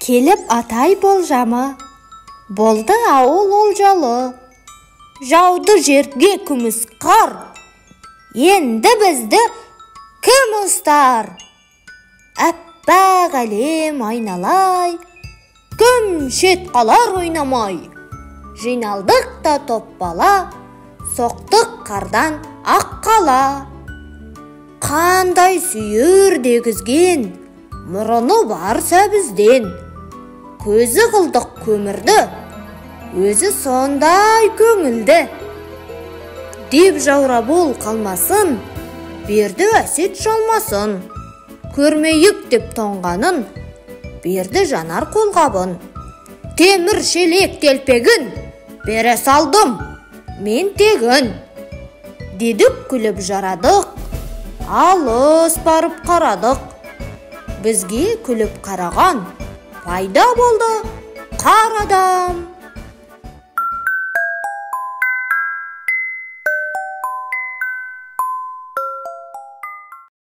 келіп атай болжамы. Болды ауыл олжалы. Жауды жерге күміс қар. Енді бізді кім ұстар? Әппақ әлем айналай, кім шет қалар ойнамай. Жиналдық та топпала, соқтық қардан ақ қала. Қандай сүйір дегізген, мұрыны бар сәбізден. Көзі қылдық көмірді, өзі сондай көңілді. Деп жаурап ол қалмасын, берді әсет жалмасын. Көрмейік деп тоңғанын, берді жанар қолғабын. Темір шелек телпегін, бере салдым, мен тегін. Дедік күліп жарадық, алыс барып қарадық. Бізге күліп қараған пайда болды қар адам.